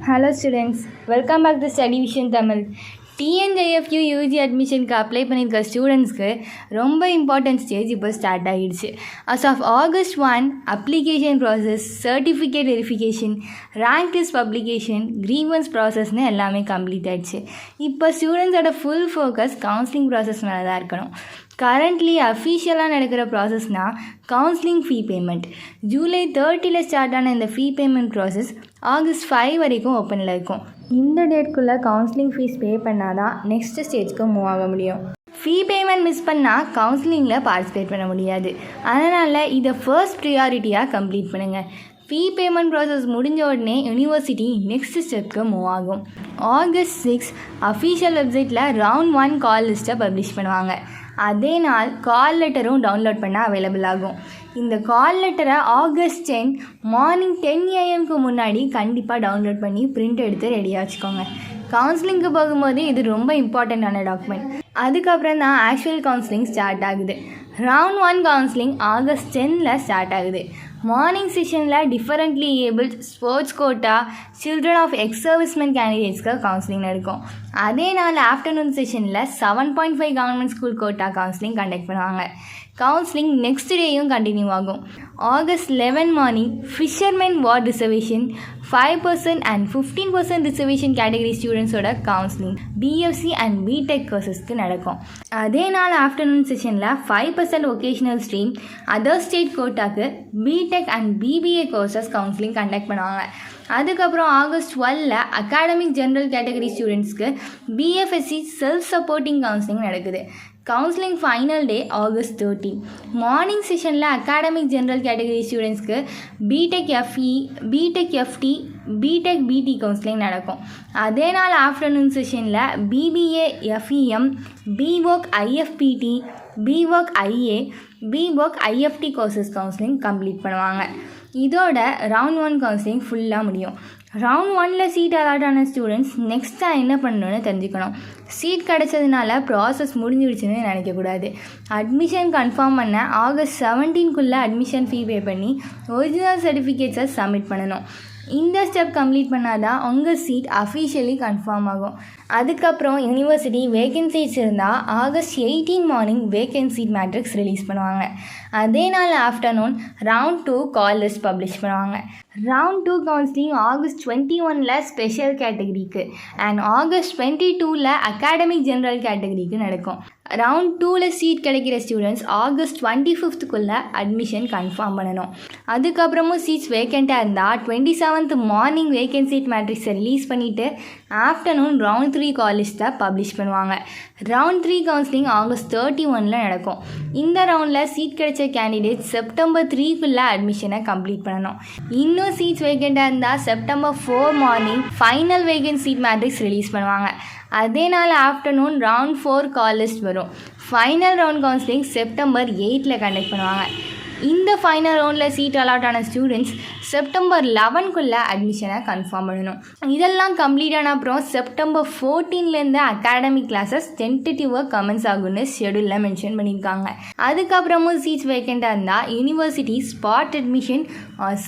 Hello students, welcome back to Study Vision Tamil. TNJFU UG அட்மிஷனுக்கு apply பண்ணியிருக்க ஸ்டூடெண்ட்ஸ்க்கு ரொம்ப இம்பார்ட்டன்ட் ஸ்டேஜ் இப்போ ஸ்டார்ட் ஆகிடுச்சு. As of August 1 application process, certificate verification, rank list publication, grievance ப்ராசஸ்னு எல்லாமே complete ஆகிடுச்சு. இப்போ ஸ்டூடெண்ட்ஸோட ஃபுல் ஃபோக்கஸ் கவுன்சிலிங் ப்ராசஸ் மேலே தான் இருக்கணும். கரண்ட்லி அஃபீஷியலாக நடக்கிற ப்ராசஸ்னால் counselling fee payment. July 30 start ஆன இந்த ஃபீ பேமெண்ட் ப்ராசஸ் August 5 வரைக்கும் ஓப்பனில் இருக்கும். இந்த டேட்குள்ளே கவுன்சிலிங் ஃபீஸ் பே பண்ணால் தான் நெக்ஸ்ட் ஸ்டேஜ்க்கு மூவ் ஆக முடியும். ஃபீ பேமெண்ட் மிஸ் பண்ணால் கவுன்சிலிங்கில் பார்ட்டிசிபேட் பண்ண முடியாது. அதனால் இதை ஃபர்ஸ்ட் ப்ரியாரிட்டியாக கம்ப்ளீட் பண்ணுங்கள். ஃபீ பேமெண்ட் ப்ராசஸ் முடிஞ்ச உடனே யூனிவர்சிட்டி நெக்ஸ்ட் ஸ்டெப்க்கு மூவ் ஆகும். August 6 அஃபீஷியல் வெப்சைட்டில் ரவுண்ட் 1 கால் லிஸ்ட்டை பப்ளிஷ் பண்ணுவாங்க. அதே நாள் கால் லெட்டரும் டவுன்லோட் பண்ண அவைலபிள் ஆகும். இந்த கால் லெட்டரை August 10 மார்னிங் 10 AM முன்னாடி கண்டிப்பாக டவுன்லோட் பண்ணி பிரிண்ட் எடுத்து ரெடியாக வச்சுக்கோங்க. கவுன்சிலிங்க்கு போகும்போது இது ரொம்ப இம்பார்ட்டண்ட்டான டாக்குமெண்ட். அதுக்கப்புறம் தான் ஆக்சுவல் கவுன்சிலிங் ஸ்டார்ட் ஆகுது. ரவுண்ட் 1 கவுன்சிலிங் August 10 ஸ்டார்ட் ஆகுது. மார்னிங் செஷனில் differently abled, sports quota, children of ex servicemen கேண்டிடேட்ஸ்க்கு கவுன்சிலிங் நடக்கும். அதே நாள் ஆஃப்டர்நூன் செஷனில் 7.5 government school quota counselling conduct பண்ணுவாங்க. கவுன்சிலிங் நெக்ஸ்ட் டேயும் கண்டினியூ ஆகும். August 11 morning fishermen ward reservation, 5% and 15% reservation category ஸ்டூடெண்ட்ஸோட கவுன்சிலிங் பிஎஃப்சி அண்ட் பிடெக் கோர்சஸ்க்கு நடக்கும். அதே நாள் ஆஃப்டர்நூன் செஷனில் 5% ஒகேஷ்னல் ஸ்ட்ரீம், அதர் ஸ்டேட் கோட்டாக்கு BTech and BBA courses counselling conduct பண்ணுவாங்க. அதுக்கப்புறம் August 12 அகாடமிக் ஜென்ரல் கேட்டகரி ஸ்டூடெண்ட்ஸ்க்கு பிஎஃப்எஸ்சி செல்ஃப் சப்போர்ட்டிங் கவுன்சிலிங் நடக்குது. Counselling final day August 13. Morning செஷனில் அகாடமிக் ஜென்ரல் கேட்டகரி ஸ்டூடெண்ட்ஸ்க்கு BTech FE, BTech FT, BTech BT counselling நடக்கும். அதே நாள் ஆஃப்டர்நூன் செஷனில் BBA FEM, BVoc IFPT, BVoc IA, BVoc IFT courses counselling complete பண்ணுவாங்க. இதோட round 1 counselling ஃபுல்லாக முடியும். ரவுண்ட் 1 சீட் அலாட் ஆன ஸ்டூடெண்ட்ஸ் நெக்ஸ்ட்டாக என்ன பண்ணணும்னு தெரிஞ்சுக்கணும். சீட் கிடச்சதுனால ப்ராசஸ் முடிஞ்சிடுச்சுன்னு நினைக்கக்கூடாது. அட்மிஷன் கன்ஃபார்ம் பண்ண August 17 அட்மிஷன் ஃபீ பே பண்ணி ஒரிஜினல் சர்டிஃபிகேட்ஸை சப்மிட் பண்ணணும். இந்த ஸ்டெப் கம்ப்ளீட் பண்ணால் தான் உங்கள் சீட் அஃபீஷியலி கன்ஃபார்ம் ஆகும். அதுக்கப்புறம் யூனிவர்சிட்டி வேகன்சிஸ் இருந்தால் August 18 morning vacancy matrix release பண்ணுவாங்க. அதே நாள் afternoon round 2 call list publish பண்ணுவாங்க. ரவுண்ட் 2 கவுன்சிலிங் August 21 ஸ்பெஷல் கேட்டகரிக்கு அண்ட் August 22 அகாடமிக் ஜென்ரல் கேட்டகரிக்கு நடக்கும். ரவுண்ட் 2 சீட் கிடைக்கிற ஸ்டூடெண்ட்ஸ் August 25 அட்மிஷன் கன்ஃபார்ம் பண்ணணும். அதுக்கப்புறமும் சீட்ஸ் வேக்கண்ட்டாக இருந்தால் 27 மார்னிங் வேகன்சி மேட்ரிக்ஸை ரிலீஸ் பண்ணிவிட்டு ஆஃப்டர்நூன் ரவுண்ட் 3 கால் லிஸ்ட்டை பப்ளிஷ் பண்ணுவாங்க. ரவுண்ட் 3 கவுன்சிலிங் August 31 நடக்கும். இந்த ரவுண்டில் சீட் கிடைச்ச கேண்டிடேட் September 3 அட்மிஷனை கம்ப்ளீட் பண்ணணும். இன்னும் சீட்ஸ் வேக்கண்ட்டாக இருந்தால் September 4 morning final vacancy matrix release பண்ணுவாங்க. அதே நாள் ஆஃப்டர்நூன் ரவுண்ட் 4 கால் லிஸ்ட் வரும். Final round counselling September 8 conduct பண்ணுவாங்க. இந்த ஃபைனல் ரவுண்டில் சீட் அலாட் ஆன ஸ்டூடெண்ட்ஸ் September 11 அட்மிஷனை கன்ஃபார்ம் பண்ணணும். இதெல்லாம் கம்ப்ளீட் ஆன அப்புறம் September 14 அகாடமிக் கிளாஸஸ் டென்டேட்டிவாக கமெண்ட்ஸ் ஆகுன்னு ஷெடியூலில் மென்ஷன் பண்ணியிருக்காங்க. அதுக்கப்புறமும் சீட்ஸ் வேக்கண்ட்டாக இருந்தால் யூனிவர்சிட்டி ஸ்பாட் அட்மிஷன்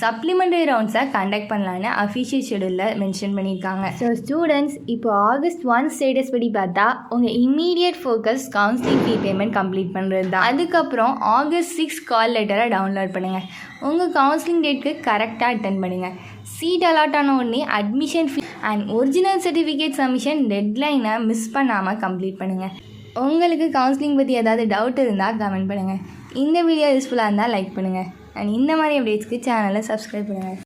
சப்ளிமெண்டரி ரவுண்ட்ஸை கண்டக்ட் பண்ணலான்னு அஃபிஷியல் ஷெடியூலில் மென்ஷன் பண்ணியிருக்காங்க. ஸோ ஸ்டூடெண்ட்ஸ் இப்போ August 1 ஸ்டேட்டஸ் படி பார்த்தா உங்கள் immediate focus counselling fee payment complete பண்ணுறது தான். அதுக்கப்புறம் August 6 கால் லெட்டரை டவுன்லோட் பண்ணுங்கள். உங்கள் கவுன்சிலிங் டேட்க்கு கரெக்டாக அட்டென்ட் பண்ணுங்கள். சீட் அலாட் ஆன உடனே admission fee and original certificate submission டெட்லைனை மிஸ் பண்ணாமல் கம்ப்ளீட் பண்ணுங்கள். உங்களுக்கு கவுன்சிலிங் பற்றி ஏதாவது டவுட் இருந்தால் கமெண்ட் பண்ணுங்கள். இந்த வீடியோ யூஸ்ஃபுல்லாக இருந்தால் லைக் பண்ணுங்கள் அண்ட் இந்த மாதிரி அப்டேட்ஸ்க்கு சேனலை சப்ஸ்கிரைப் பண்ணுங்கள்.